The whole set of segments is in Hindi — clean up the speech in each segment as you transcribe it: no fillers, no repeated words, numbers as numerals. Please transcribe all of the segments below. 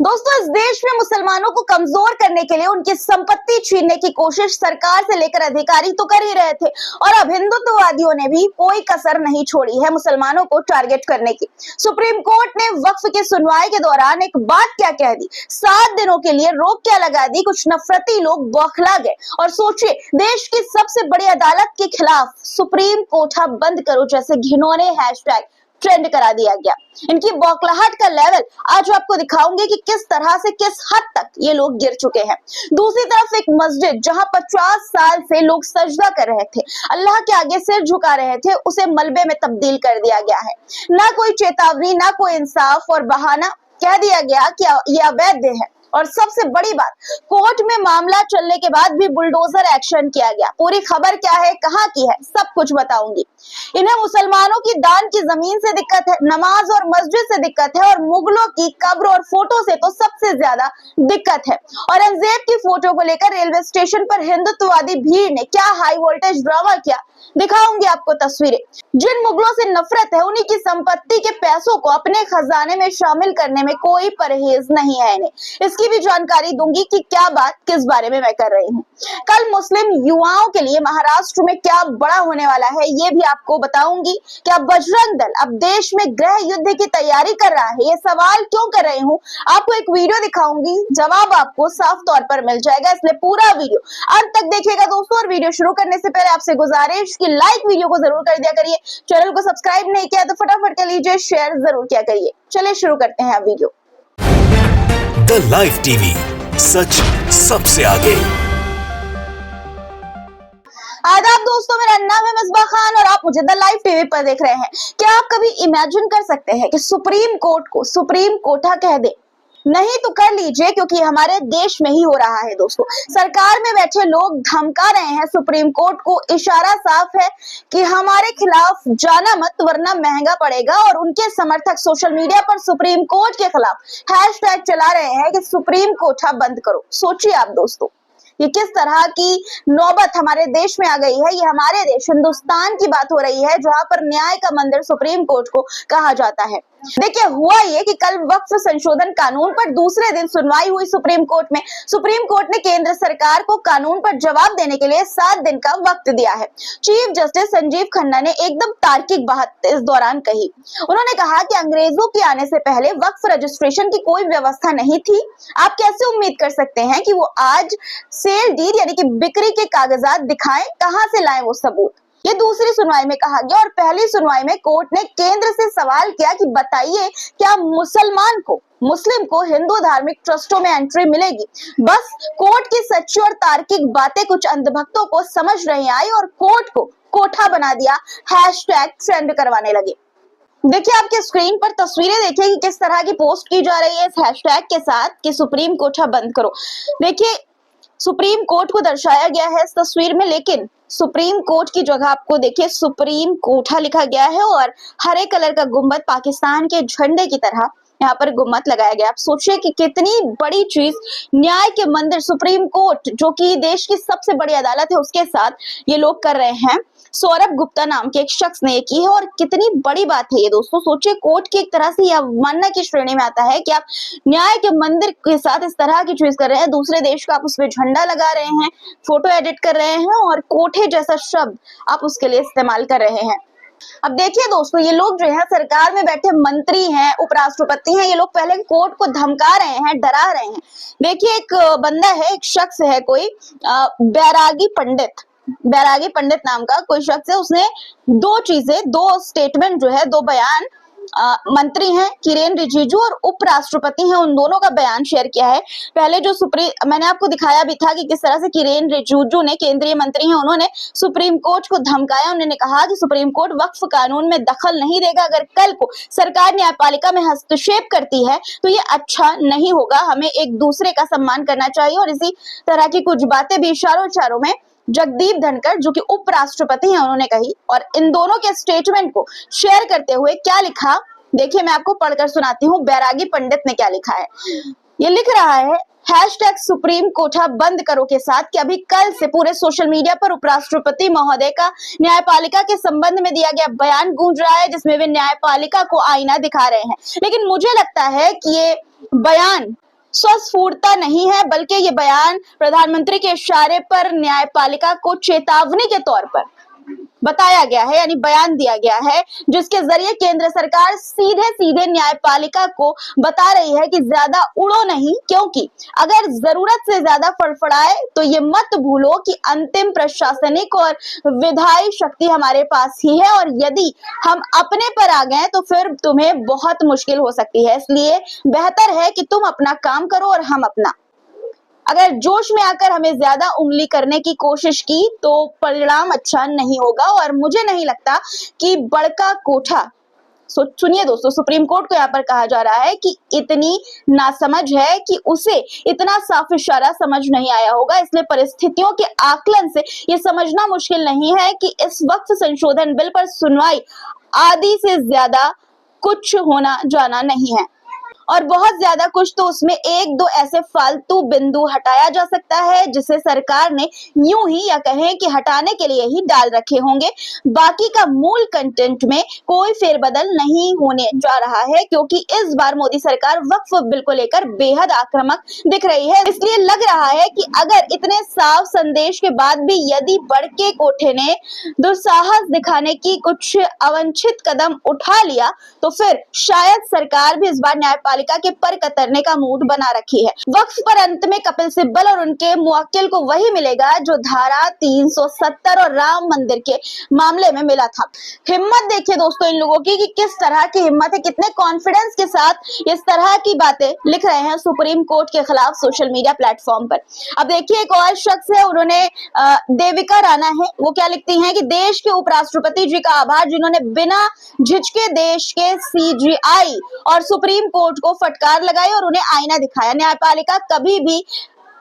दोस्तों, इस देश में मुसलमानों को कमजोर करने के लिए उनकी संपत्ति छीनने की कोशिश सरकार से लेकर अधिकारी तो कर ही रहे थे और अब हिंदुत्ववादियों ने भी कोई कसर नहीं छोड़ी है मुसलमानों को टारगेट करने की। सुप्रीम कोर्ट ने वक्फ की सुनवाई के दौरान एक बात क्या कह दी, 7 दिनों के लिए रोक क्या लगा दी। कुछ नफरती लोग बौखला गए और सोचिए, देश की सबसे बड़ी अदालत के खिलाफ सुप्रीम कोठा बंद करो जैसे घिनौने हैशटैग ट्रेंड करा दिया गया। इनकी बौखलाहट का लेवल आज आपको दिखाऊंगे कि किस तरह से, किस हद तक ये लोग गिर चुके हैं। दूसरी तरफ एक मस्जिद जहां 50 साल से लोग सजदा कर रहे थे, अल्लाह के आगे सिर झुका रहे थे, उसे मलबे में तब्दील कर दिया गया है। ना कोई चेतावनी, ना कोई इंसाफ और बहाना, कह दिया गया कि यह अवैध है। और सबसे बड़ी बात, कोर्ट में मामला चलने के बाद भी बुलडोजर एक्शन किया गया। पूरी खबर क्या है, कहां की है, सब कुछ बताऊंगी। इन्हें मुसलमानों की दान की जमीन से दिक्कत है, नमाज और मस्जिद से दिक्कत है और मुगलों की कब्र और फोटो से तो सबसे ज्यादा दिक्कत है। औरंगजेब की फोटो को लेकर रेलवे स्टेशन पर हिंदुत्ववादी भीड़ ने क्या हाई वोल्टेज ड्रामा किया, दिखाऊंगी आपको तस्वीरें। जिन मुगलों से नफरत है, उन्हीं की संपत्ति के पैसों को अपने खजाने में शामिल करने में कोई परहेज नहीं है इन्हें। इसकी भी जानकारी दूंगी कि क्या बात, किस बारे में मैं कर रही हूँ। कल मुस्लिम युवाओं के लिए महाराष्ट्र में क्या बड़ा होने वाला है, ये भी आपको बताऊंगी। क्या बजरंग दल अब देश में गृह युद्ध की तैयारी कर रहा है, ये सवाल क्यों कर रही हूँ, आपको एक वीडियो दिखाऊंगी, जवाब आपको साफ तौर पर मिल जाएगा, इसलिए पूरा वीडियो अंत तक देखिएगा दोस्तों। और वीडियो शुरू करने से पहले आपसे गुजारिश कि लाइक वीडियो को जरूर कर दिया करिए, चैनल को सब्सक्राइब नहीं किया तो फटाफट कर लीजिए, शेयर जरूर किया करिए। चलिए शुरू करते हैं वीडियो। द लाइव टीवी, सच सबसे आगे। आदाब दोस्तों, मेरा नाम है मिसबा खान और आप मुझे द लाइव टीवी पर देख रहे हैं। क्या आप कभी इमेजिन कर सकते हैं कि सुप्रीम कोर्ट को सुप्रीम कोठा कह दे? नहीं तो कर लीजिए, क्योंकि हमारे देश में ही हो रहा है दोस्तों। सरकार में बैठे लोग धमका रहे हैं सुप्रीम कोर्ट को। इशारा साफ है कि हमारे खिलाफ जाना मत वरना महंगा पड़ेगा। और उनके समर्थक सोशल मीडिया पर सुप्रीम कोर्ट के खिलाफ हैशटैग चला रहे हैं कि सुप्रीम कोठा बंद करो। सोचिए आप दोस्तों, ये किस तरह की नौबत हमारे देश में आ गई है। ये हमारे देश हिंदुस्तान की बात हो रही है, जहां पर न्याय का मंदिर सुप्रीम कोर्ट को कहा जाता है। देखिए, हुआ ये कि कल वक्फ संशोधन कानून पर दूसरे दिन सुनवाई हुई सुप्रीम कोर्ट में। सुप्रीम कोर्ट ने केंद्र सरकार को कानून पर जवाब देने के लिए 7 दिन का वक्त दिया है। चीफ जस्टिस संजीव खन्ना ने एकदम तार्किक बात इस दौरान कही। उन्होंने कहा कि अंग्रेजों के आने से पहले वक्फ रजिस्ट्रेशन की कोई व्यवस्था नहीं थी। आप कैसे उम्मीद कर सकते हैं कि वो आज सेल डीड यानी कि बिक्री के कागजात दिखाएं? कहां से लाएं वो सबूत? ये दूसरी सुनवाई में कहा गया। और पहली सुनवाई में कोर्ट ने केंद्र से सवाल किया कि बताइए, क्या मुस्लिम को हिंदू धार्मिक ट्रस्टों में एंट्री मिलेगी? बस कोर्ट की सच्ची और तार्किक बातें कुछ अंधभक्तों को समझ नहीं आई और कोर्ट को कोठा बना दिया, हैशटैग ट्रेंड करवाने लगे। देखिए, आपके स्क्रीन पर तस्वीरें देखिए कि किस तरह की पोस्ट की जा रही है इस हैशटैग के साथ कि सुप्रीम कोठा बंद करो। देखिए, सुप्रीम कोर्ट को दर्शाया गया है इस तस्वीर में, लेकिन सुप्रीम कोर्ट की जगह आपको देखिए सुप्रीम कोठा लिखा गया है और हरे कलर का गुम्बद पाकिस्तान के झंडे की तरह यहाँ पर गुम्बद लगाया गया। आप सोचिए कि कितनी बड़ी चीज, न्याय के मंदिर सुप्रीम कोर्ट जो कि देश की सबसे बड़ी अदालत है, उसके साथ ये लोग कर रहे हैं। सौरभ गुप्ता नाम के एक शख्स ने ये की है और कितनी बड़ी बात है ये दोस्तों। सोचिए, कोर्ट की एक तरह से यह अवमानना की श्रेणी में आता है कि आप न्याय के मंदिर के साथ इस तरह की चीज कर रहे हैं, दूसरे देश का आप उसमें झंडा लगा रहे हैं, फोटो एडिट कर रहे हैं और कोठे जैसा शब्द आप उसके लिए इस्तेमाल कर रहे हैं। अब देखिए दोस्तों, ये लोग जो है सरकार में बैठे मंत्री हैं, उपराष्ट्रपति हैं, ये लोग पहले कोर्ट को धमका रहे हैं, डरा रहे हैं। देखिए, एक बंदा है, एक शख्स है, कोई बैरागी पंडित नाम का कोई शख्स है। उसने दो स्टेटमेंट जो है, 2 बयान, मंत्री हैं किरेन रिजिजू और उपराष्ट्रपति हैं, उन दोनों का बयान शेयर किया है। पहले जो मैंने आपको दिखाया भी था कि किस तरह से किरेन रिजिजू ने, केंद्रीय मंत्री हैं, उन्होंने सुप्रीम कोर्ट को धमकाया। उन्होंने कहा कि सुप्रीम कोर्ट वक्फ कानून में दखल नहीं देगा। अगर कल को सरकार न्यायपालिका में हस्तक्षेप करती है तो ये अच्छा नहीं होगा, हमें एक दूसरे का सम्मान करना चाहिए। और इसी तरह की कुछ बातें भी इशारों में जगदीप धनखड़ जो कि उपराष्ट्रपति हैं उन्होंने कही। और इन दोनों के स्टेटमेंट को शेयर करते हुए क्या लिखा, देखिए मैं आपको पढ़कर सुनाती हूँ बैरागी पंडित ने क्या लिखा है। ये लिख रहा है हैशटैग सुप्रीम कोठा बंद करो के साथ कि अभी कल से पूरे सोशल मीडिया पर उपराष्ट्रपति महोदय का न्यायपालिका के संबंध में दिया गया बयान गूंज रहा है, जिसमें वे न्यायपालिका को आईना दिखा रहे हैं। लेकिन मुझे लगता है कि ये बयान स्वस्फूर्ता नहीं है, बल्कि ये बयान प्रधानमंत्री के इशारे पर न्यायपालिका को चेतावनी के तौर पर बताया गया है, यानी बयान दिया गया है, जिसके जरिए केंद्र सरकार सीधे सीधे न्यायपालिका को बता रही है कि ज्यादा उड़ो नहीं, क्योंकि अगर जरूरत से ज्यादा फड़फड़ाए तो ये मत भूलो कि अंतिम प्रशासनिक और विधायी शक्ति हमारे पास ही है, और यदि हम अपने पर आ गए तो फिर तुम्हें बहुत मुश्किल हो सकती है। इसलिए बेहतर है कि तुम अपना काम करो और हम अपना। अगर जोश में आकर हमें ज्यादा उंगली करने की कोशिश की तो परिणाम अच्छा नहीं होगा, और मुझे नहीं लगता कि बड़का कोठा, सुनिए दोस्तों, सुप्रीम कोर्ट को यहाँ पर कहा जा रहा है कि इतनी नासमझ है कि उसे इतना साफ इशारा समझ नहीं आया होगा। इसलिए परिस्थितियों के आकलन से ये समझना मुश्किल नहीं है कि इस वक्त संशोधन बिल पर सुनवाई आदि से ज्यादा कुछ होना जाना नहीं है, और बहुत ज्यादा कुछ तो उसमें एक दो ऐसे फालतू बिंदु हटाया जा सकता है जिसे सरकार ने यूं ही, या कहें कि हटाने के लिए ही डाल रखे होंगे। बाकी का मूल कंटेंट में कोई फेरबदल नहीं होने जा रहा है, क्योंकि इस बार मोदी सरकार वक्फ बिल को लेकर बेहद आक्रामक दिख रही है। इसलिए लग रहा है कि अगर इतने साफ संदेश के बाद भी यदि बड़के कोठे ने दुस्साहस दिखाने की कुछ अवांछित कदम उठा लिया तो फिर शायद सरकार भी इस बार न्यायपालिका के पर कतरने का मूड बना रखी है। वक्फ पर अंत में कपिल सिब्बल और उनके मुवक्किल को वही मिलेगा जो धारा 370 और राम मंदिर के मामले में मिला था। हिम्मत देखिए दोस्तों इन लोगों की कि किस तरह की हिम्मत है, कितने कॉन्फिडेंस के साथ इस तरह की बातें लिख रहे हैं सुप्रीम कोर्ट के खिलाफ सोशल मीडिया प्लेटफॉर्म पर। अब देखिए एक और शख्स है, उन्होंने देविका राणा है, वो क्या लिखती हैं कि देश के उपराष्ट्रपति जी का आभार जिन्होंने बिना झिझके देश के सीजीआई और सुप्रीम कोर्ट को फटकार लगाई और उन्हें आईना दिखाया। न्यायपालिका कभी भी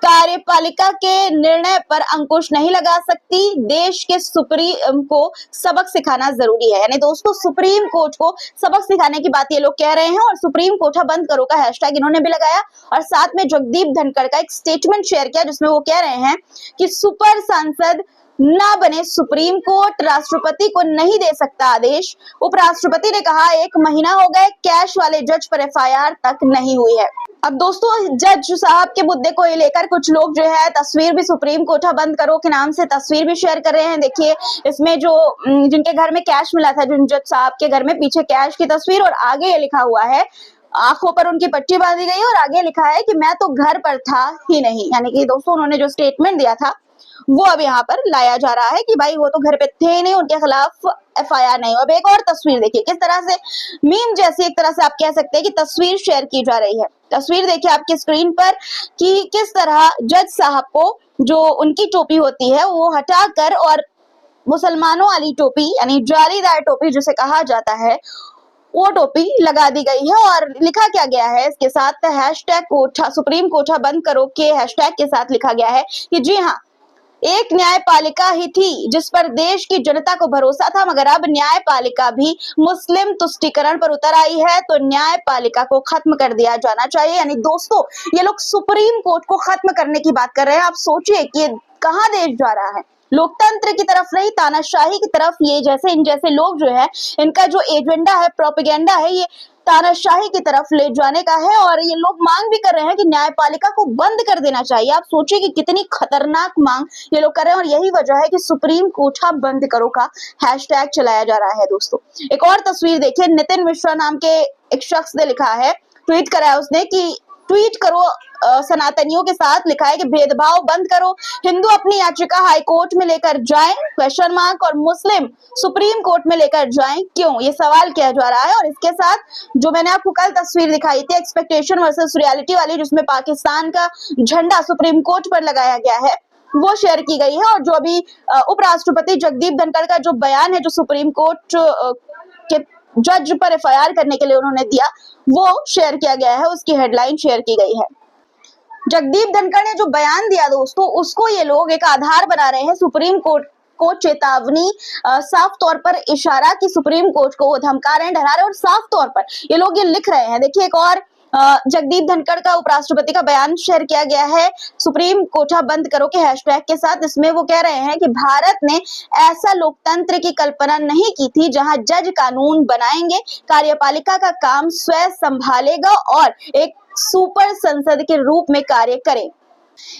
कार्यपालिका के निर्णय पर अंकुश नहीं लगा सकती। देश के सुप्रीम को सबक सिखाना जरूरी है, यानी दोस्तों सुप्रीम कोर्ट को सबक सिखाने की बात ये लोग कह रहे हैं, और सुप्रीम कोठा बंद करो का हैशटैग इन्होंने भी लगाया, और साथ में जगदीप धनखड़ का एक स्टेटमेंट शेयर किया जिसमें वो कह रहे हैं कि सुपर सांसद ना बने सुप्रीम कोर्ट, राष्ट्रपति को नहीं दे सकता आदेश। उपराष्ट्रपति ने कहा 1 महीना हो गए, कैश वाले जज पर एफआईआर तक नहीं हुई है। अब दोस्तों जज साहब के मुद्दे को लेकर कुछ लोग जो है तस्वीर भी सुप्रीम कोठा बंद करो के नाम से तस्वीर भी शेयर कर रहे हैं। देखिए इसमें जो जिनके घर में कैश मिला था, जिन जज साहब के घर में, पीछे कैश की तस्वीर और आगे ये लिखा हुआ है, आंखों पर उनकी पट्टी बांधी गई और आगे लिखा है कि मैं तो घर पर था ही नहीं। यानी कि दोस्तों उन्होंने जो स्टेटमेंट दिया था वो अब यहाँ पर लाया जा रहा है कि भाई वो तो घर पे थे नहीं, उनके खिलाफ एफआईआर नहीं। अब एक और तस्वीर देखिए, किस तरह से मीम जैसी एक तरह से आप कह सकते हैं कि तस्वीर शेयर की जा रही है। तस्वीर देखिए आपकी स्क्रीन पर कि किस तरह जज साहब को जो उनकी टोपी होती है वो हटाकर और मुसलमानों वाली टोपी, यानी जालीदार टोपी जिसे कहा जाता है, वो टोपी लगा दी गई है। और लिखा क्या गया है इसके साथ, हैशटैग कोठा सुप्रीम कोठा बंद करो के हैशटैग के साथ लिखा गया है कि जी हाँ, एक न्यायपालिका ही थी जिस पर देश की जनता को भरोसा था, मगर अब न्यायपालिका भी मुस्लिम तुष्टीकरण पर उतर आई है, तो न्यायपालिका को खत्म कर दिया जाना चाहिए। यानी दोस्तों ये लोग सुप्रीम कोर्ट को खत्म करने की बात कर रहे हैं। आप सोचिए कि कहां देश जा रहा है, लोकतंत्र की तरफ नहीं तानाशाही की तरफ। ये जैसे इन जैसे लोग जो है, इनका जो एजेंडा है, प्रोपेगेंडा है, ये तानाशाही की तरफ ले जाने का है, और ये लोग मांग भी कर रहे हैं कि न्यायपालिका को बंद कर देना चाहिए। आप सोचिए कि कितनी खतरनाक मांग ये लोग कर रहे हैं, और यही वजह है कि सुप्रीम कोठा बंद करो का हैशटैग चलाया जा रहा है। दोस्तों एक और तस्वीर देखिए, नितिन मिश्रा नाम के एक शख्स ने लिखा है, ट्वीट करा है उसने कि ट्वीट करो सनातनियों के साथ, लिखा है कि भेदभाव बंद करो, हिंदू अपनी याचिका हाई कोर्ट में लेकर जाएं क्वेश्चन मार्क, और मुस्लिम सुप्रीम कोर्ट में लेकर जाएं क्यों, ये सवाल किया जा रहा है। और इसके साथ जो मैंने आपको कल तस्वीर दिखाई थी एक्सपेक्टेशन वर्सेस रियलिटी वाली, जिसमें पाकिस्तान का झंडा सुप्रीम कोर्ट पर लगाया गया है, वो शेयर की गई है। और जो अभी उपराष्ट्रपति जगदीप धनखड़ का जो बयान है, जो सुप्रीम कोर्ट के जज पर एफआईआर करने के लिए उन्होंने दिया, वो शेयर किया गया है, उसकी हेडलाइन शेयर की गई है। जगदीप धनखड़ ने जो बयान दिया दोस्तों, उसको ये लोग एक आधार बना रहे हैं सुप्रीम कोर्ट को चेतावनी, साफ तौर पर इशारा कि सुप्रीम कोर्ट को वो धमका रहे हैं, डरा रहे हैं, और साफ तौर पर ये लोग ये लिख रहे हैं। देखिए एक और जगदीप धनखड़ का उपराष्ट्रपति का बयान शेयर किया गया है सुप्रीम कोठा बंद करो के हैशटैग के साथ। इसमें वो कह रहे हैं कि भारत ने ऐसा लोकतंत्र की कल्पना नहीं की थी जहां जज कानून बनाएंगे, कार्यपालिका का काम स्वयं संभालेगा और एक सुपर संसद के रूप में कार्य करें।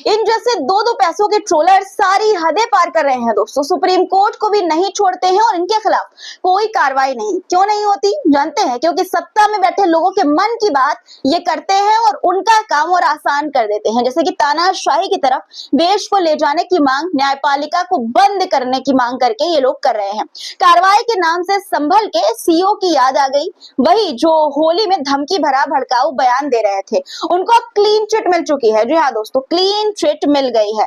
इन जैसे दो पैसों के ट्रोलर सारी हदें पार कर रहे हैं दोस्तों, सुप्रीम कोर्ट को भी नहीं छोड़ते हैं और इनके खिलाफ कोई कार्रवाई नहीं। क्यों नहीं होती जानते हैं? क्योंकि सत्ता में बैठे लोगों के मन की बात ये करते हैं और उनका काम और आसान कर देते हैं। जैसे कि तानाशाही की तरफ देश को ले जाने की मांग, न्यायपालिका को बंद करने की मांग करके ये लोग कर रहे हैं। कार्रवाई के नाम से संभल के सीओ की याद आ गई, वही जो होली में धमकी भरा भड़काऊ बयान दे रहे थे। उनको अब क्लीन चिट मिल चुकी है। जी हाँ दोस्तों, क्लीन चिट मिल गई है।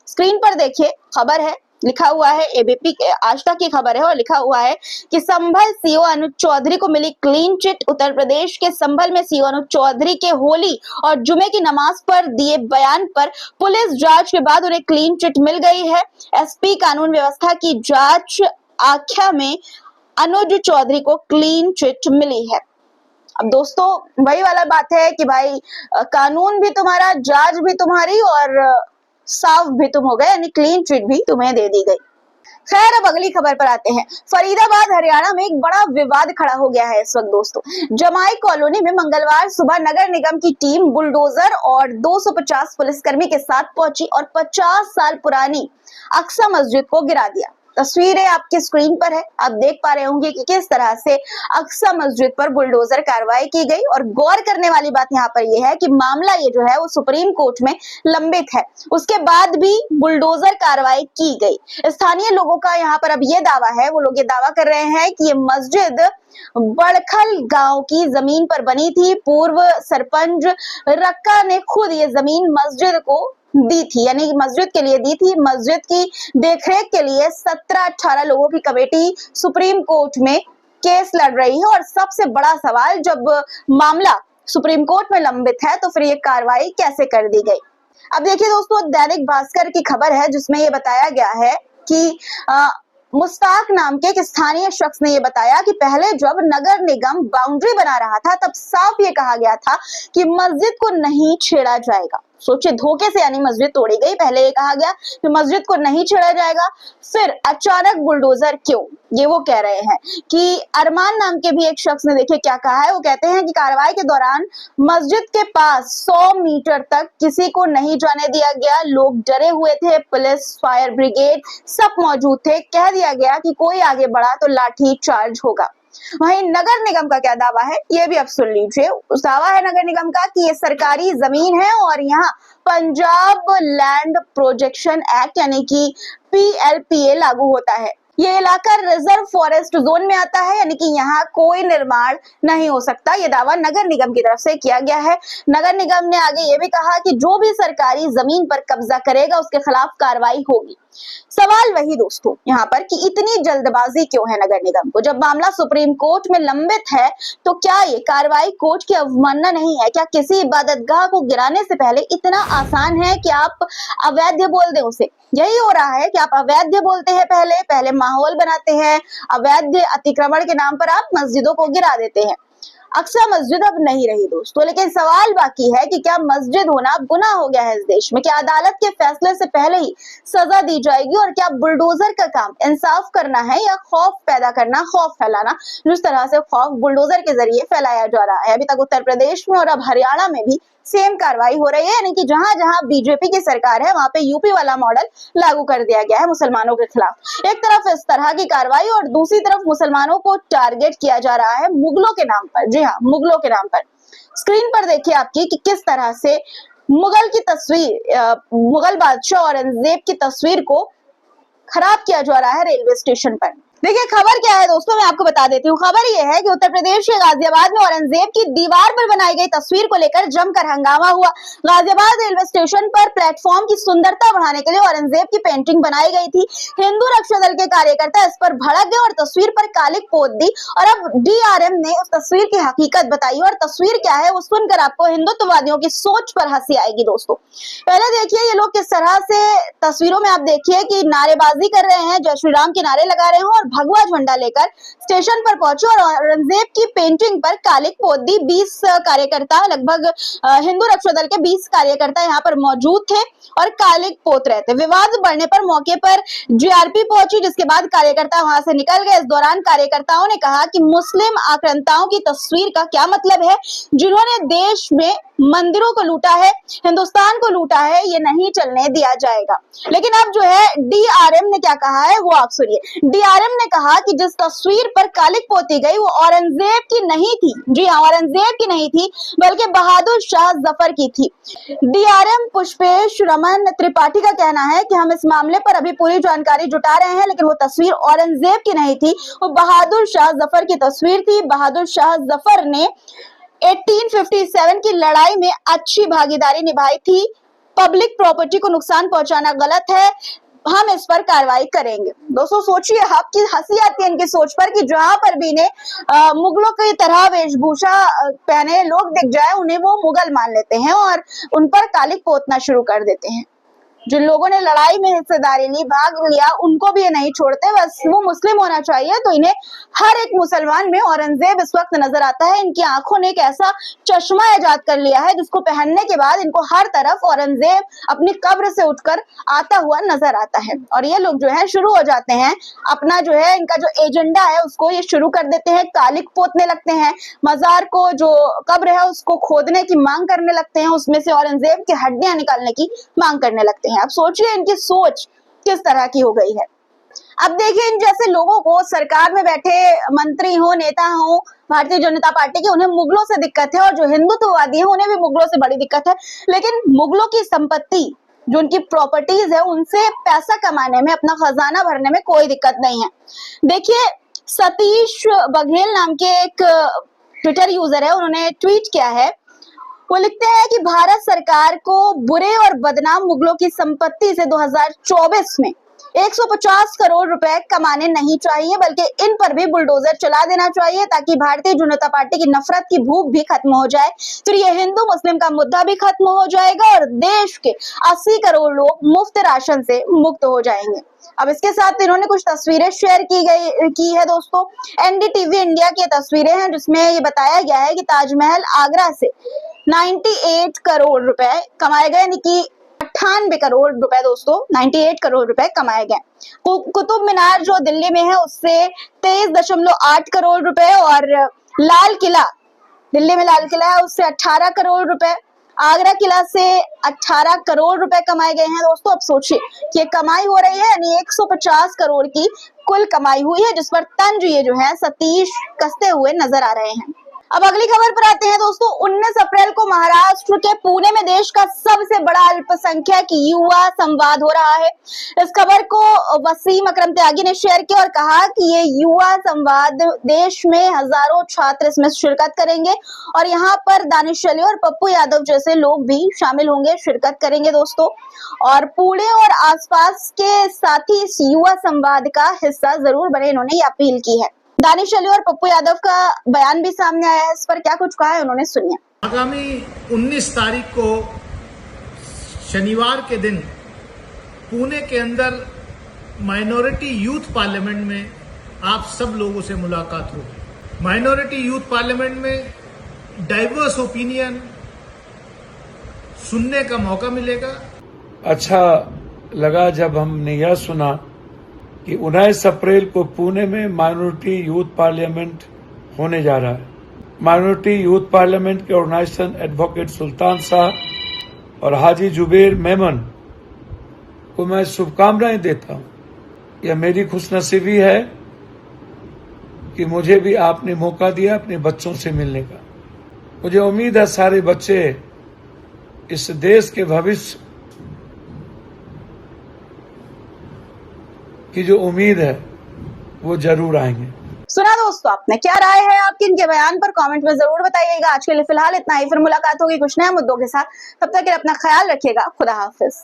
स्क्रीन पर देखिए, खबर है, लिखा हुआ है, एबीपी आज तक की खबर है और लिखा हुआ है कि संभल सीओ अनुज चौधरी को मिली क्लीन चिट। उत्तर प्रदेश के संभल में सीओ अनुज चौधरी के होली और जुमे की नमाज पर दिए बयान पर पुलिस जांच के बाद उन्हें क्लीन चिट मिल गई है। एसपी कानून व्यवस्था की जांच आख्या में अनुज चौधरी को क्लीन चिट मिली है। अब दोस्तों वही वाला बात है कि भाई कानून भी तुम्हारा, जांच भी तुम्हारी और साफ भी तुम हो गए, यानी क्लीन चिट भी तुम्हें दे दी गई। खैर, अब अगली खबर पर आते हैं। फरीदाबाद हरियाणा में एक बड़ा विवाद खड़ा हो गया है इस वक्त दोस्तों। जमाई कॉलोनी में मंगलवार सुबह नगर निगम की टीम बुलडोजर और 250 पुलिसकर्मी के साथ पहुंची और 50 साल पुरानी अक्सा मस्जिद को गिरा दिया। तस्वीरें आपकी स्क्रीन पर है, आप देख पा रहे होंगे कि किस तरह से अक्सा मस्जिद पर बुलडोजर कार्रवाई की गई। और गौर करने वाली बात यहाँ पर यह है कि मामला ये जो है वो सुप्रीम कोर्ट में लंबित है, उसके बाद भी बुलडोजर कार्रवाई की गई। स्थानीय लोगों का यहाँ पर अब ये दावा है, वो लोग ये दावा कर रहे हैं कि ये मस्जिद बड़खल गांव की जमीन पर बनी थी। पूर्व सरपंच रक्का ने खुद ये जमीन मस्जिद को दी थी, यानी मस्जिद के लिए दी थी। मस्जिद की देखरेख के लिए 17-18 लोगों की कमेटी सुप्रीम कोर्ट में केस लड़ रही है। और सबसे बड़ा सवाल, जब मामला सुप्रीम कोर्ट में लंबित है तो फिर ये कार्रवाई कैसे कर दी गई? अब देखिए दोस्तों, दैनिक भास्कर की खबर है जिसमें ये बताया गया है कि मुस्ताक नाम के एक स्थानीय शख्स ने ये बताया कि पहले जब नगर निगम बाउंड्री बना रहा था तब साफ ये कहा गया था कि मस्जिद को नहीं छेड़ा जाएगा। सोचिए, धोखे से यानी मस्जिद तोड़ी गई। पहले ये कहा गया कि मस्जिद को नहीं छेड़ा जाएगा, फिर अचानक बुलडोजर क्यों? ये वो कह रहे हैं कि अरमान नाम के भी एक शख्स ने देखिए क्या कहा है। वो कहते हैं कि कार्रवाई के दौरान मस्जिद के पास 100 मीटर तक किसी को नहीं जाने दिया गया। लोग डरे हुए थे, पुलिस, फायर ब्रिगेड सब मौजूद थे। कह दिया गया कि कोई आगे बढ़ा तो लाठी चार्ज होगा। वहीं नगर निगम का क्या दावा है, ये भी आप सुन लीजिए। उस दावा है नगर निगम का कि ये सरकारी जमीन है और यहाँ पंजाब लैंड प्रोजेक्शन एक्ट यानी कि PLPA लागू होता है। ये इलाका रिजर्व फॉरेस्ट जोन में आता है, यानी कि यहाँ कोई निर्माण नहीं हो सकता। ये दावा नगर निगम की तरफ से किया गया है। नगर निगम ने आगे ये भी कहा कि जो भी सरकारी जमीन पर कब्जा करेगा उसके खिलाफ कार्रवाई होगी। सवाल वही दोस्तों यहाँ पर कि इतनी जल्दबाजी क्यों है नगर निगम को? जब मामला सुप्रीम कोर्ट में लंबित है तो क्या ये कार्रवाई कोर्ट की अवमानना नहीं है? क्या किसी इबादतगाह को गिराने से पहले इतना आसान है कि आप अवैध बोल दें उसे? यही हो रहा है कि आप अवैध बोलते हैं, पहले माहौल बनाते हैं, अवैध अतिक्रमण के नाम पर आप मस्जिदों को गिरा देते हैं। अक्सा मस्जिद अब नहीं रही दोस्तों, लेकिन सवाल बाकी है कि क्या मस्जिद होना गुनाह हो गया है इस देश में? क्या अदालत के फैसले से पहले ही सजा दी जाएगी? और क्या बुलडोजर का काम इंसाफ करना है या खौफ पैदा करना, खौफ फैलाना, जिस तरह से खौफ बुलडोजर के जरिए फैलाया जा रहा है? अभी तक उत्तर प्रदेश में और अब हरियाणा में भी सेम कार्रवाई हो रही है, यानी कि जहां जहां बीजेपी की सरकार है वहां पे यूपी वाला मॉडल लागू कर दिया गया है मुसलमानों के खिलाफ। एक तरफ इस तरह की कार्रवाई और दूसरी तरफ मुसलमानों को टारगेट किया जा रहा है मुगलों के नाम पर। जी हाँ, मुगलों के नाम पर। स्क्रीन पर देखिए आपकी कि किस तरह से मुगल की तस्वीर, मुगल बादशाह औरंगजेब की तस्वीर को खराब किया जा रहा है रेलवे स्टेशन पर। देखिए खबर क्या है दोस्तों, मैं आपको बता देती हूँ। खबर यह है कि उत्तर प्रदेश के गाजियाबाद में औरंगजेब की दीवार पर बनाई गई तस्वीर को लेकर जमकर हंगामा हुआ। गाजियाबाद रेलवे स्टेशन पर प्लेटफॉर्म की सुंदरता बढ़ाने के लिए औरंगजेब की पेंटिंग बनाई गई थी। हिंदू रक्षा दल के कार्यकर्ता इस पर भड़क गए और तस्वीर पर कालिक पोत दी। और अब DRM ने उस तस्वीर की हकीकत बताई। और तस्वीर क्या है वो सुनकर आपको हिंदुत्ववादियों की सोच पर हंसी आएगी दोस्तों। पहले देखिए ये लोग किस तरह से तस्वीरों में आप देखिए कि नारेबाजी कर रहे हैं, जय श्री राम के नारे लगा रहे हैं और भगवा झंडा लेकर स्टेशन पर पहुंचे और औरंगजेब की पेंटिंग पर कालिक पोत दी। 20 कार्यकर्ता, लगभग हिंदू रक्षा दल के 20 कार्यकर्ता यहाँ पर मौजूद थे और कालिक पोत रहे थे। विवाद बढ़ने पर मौके पर जीआरपी पहुंची, जिसके बाद कार्यकर्ता वहां से निकल गए। इस दौरान कार्यकर्ताओं ने कहा कि मुस्लिम आक्रांताओं की तस्वीर का क्या मतलब है, जिन्होंने देश में मंदिरों को लूटा है, हिंदुस्तान को लूटा है, ये नहीं चलने दिया जाएगा। लेकिन अब जो है डीआरएम ने क्या कहा है वो आप सुनिए। डीआरएम ने कहा कि जिस तस्वीर पर कालिक पोती गई वो औरंगजेब की नहीं थी। जी हाँ, औरंगजेब की नहीं थी बल्कि बहादुर शाह जफर की थी। डीआरएम पुष्पेश रमन त्रिपाठी का कहना है कि हम इस मामले पर अभी पूरी जानकारी जुटा रहे हैं, लेकिन वो तस्वीर औरंगजेब की नहीं थी, वो बहादुर शाह जफर की तस्वीर थी। बहादुर शाह जफर ने 1857 की लड़ाई में अच्छी भागीदारी निभाई थी। पब्लिक प्रॉपर्टी को नुकसान पहुंचाना गलत है, हम इस पर कार्रवाई करेंगे। दोस्तों सोचिए, आपकी हंसी आती है इनकी सोच पर कि जहां पर भी इन्हें मुगलों की तरह वेशभूषा पहने लोग दिख जाए, उन्हें वो मुगल मान लेते हैं और उन पर कालिक पोतना शुरू कर देते हैं। जिन लोगों ने लड़ाई में हिस्सेदारी ली, भाग लिया, उनको भी ये नहीं छोड़ते। बस वो मुस्लिम होना चाहिए तो इन्हें हर एक मुसलमान में औरंगजेब इस वक्त नजर आता है। इनकी आंखों ने एक ऐसा चश्मा ईजाद कर लिया है जिसको पहनने के बाद इनको हर तरफ औरंगजेब अपनी कब्र से उठकर आता हुआ नजर आता है। और ये लोग जो है शुरू हो जाते हैं अपना जो है इनका जो एजेंडा है उसको ये शुरू कर देते हैं। कालिक पोतने लगते हैं, मजार को जो कब्र है उसको खोदने की मांग करने लगते हैं, उसमें से औरंगजेब की हड्डियां निकालने की मांग करने लगते हैं। अब सोचिए इनकी सोच किस तरह की हो गई है। अब देखिए, इन जैसे लोगों को सरकार में बैठे मंत्री हो, नेता हो भारतीय जनता पार्टी के, उन्हें मुगलों से दिक्कत है और जो हिंदुत्ववादी है उन्हें भी मुगलों से बड़ी दिक्कत है। लेकिन मुगलों की संपत्ति, जो उनकी प्रॉपर्टीज है, उनसे पैसा कमाने में, अपना खजाना भरने में कोई दिक्कत नहीं है। देखिए, सतीश बघेल नाम के एक ट्विटर यूजर है, उन्होंने ट्वीट किया है। वो लिखते हैं कि भारत सरकार को बुरे और बदनाम मुगलों की संपत्ति से 2024 में 150 करोड़ रुपए कमाने नहीं चाहिए, बल्कि इन पर भी बुलडोजर चला देना चाहिए ताकि भारतीय जनता पार्टी की नफरत की भूख भी खत्म हो जाए। फिर ये हिंदू मुस्लिम का मुद्दा भी खत्म हो जाएगा और देश के 80 करोड़ लोग मुफ्त राशन से मुक्त हो जाएंगे। अब इसके साथ इन्होंने कुछ तस्वीरें शेयर की है दोस्तों। एनडीटीवी इंडिया की तस्वीरें हैं जिसमें ये बताया गया है कि ताजमहल आगरा से 98 करोड़ रुपए कमाए गए, यानी कि 98 करोड़ रुपए दोस्तों, 98 करोड़ रुपए कमाए गए। कुतुब मीनार जो दिल्ली में है उससे 23.8 करोड़ रुपए और लाल किला, दिल्ली में लाल किला है, उससे 18 करोड़ रुपए, आगरा किला से 18 करोड़ रुपए कमाए गए हैं दोस्तों। अब सोचिए कि ये कमाई हो रही है, यानी 150 करोड़ की कुल कमाई हुई है, जिस पर तंज ये जो है सतीश कसते हुए नजर आ रहे हैं। अब अगली खबर पर आते हैं दोस्तों। 19 अप्रैल को महाराष्ट्र के पुणे में देश का सबसे बड़ा अल्पसंख्यक युवा संवाद हो रहा है। इस खबर को वसीम अकरम त्यागी ने शेयर किया और कहा कि ये युवा संवाद देश में हजारों छात्र इसमें शिरकत करेंगे और यहाँ पर दानिश अली और पप्पू यादव जैसे लोग भी शामिल होंगे, शिरकत करेंगे दोस्तों। और पुणे और आसपास के साथी इस युवा संवाद का हिस्सा जरूर बने, इन्होंने ये अपील की है। दानिश अली और पप्पू यादव का बयान भी सामने आया है, इस पर क्या कुछ कहा है उन्होंने, सुनिए। आगामी 19 तारीख को शनिवार के दिन पुणे के अंदर माइनॉरिटी यूथ पार्लियामेंट में आप सब लोगों से मुलाकात होगी। माइनॉरिटी यूथ पार्लियामेंट में डाइवर्स ओपिनियन सुनने का मौका मिलेगा। अच्छा लगा जब हमने यह सुना कि 19 अप्रैल को पुणे में माइनॉरिटी यूथ पार्लियामेंट होने जा रहा है। माइनॉरिटी यूथ पार्लियामेंट के ऑर्गेनाइजेशन एडवोकेट सुल्तान साहब और हाजी जुबेर मेमन को मैं शुभकामनाएं देता हूं। यह मेरी खुशनसीबी है कि मुझे भी आपने मौका दिया अपने बच्चों से मिलने का। मुझे उम्मीद है सारे बच्चे इस देश के भविष्य की जो उम्मीद है वो जरूर आएंगे। सुना दोस्तों आपने, क्या राय है आपकी इनके बयान पर, कमेंट में जरूर बताइएगा। आज के लिए फिलहाल इतना ही, फिर मुलाकात होगी कुछ नए मुद्दों के साथ। तब तक के लिए अपना ख्याल रखिएगा। खुदा हाफिज।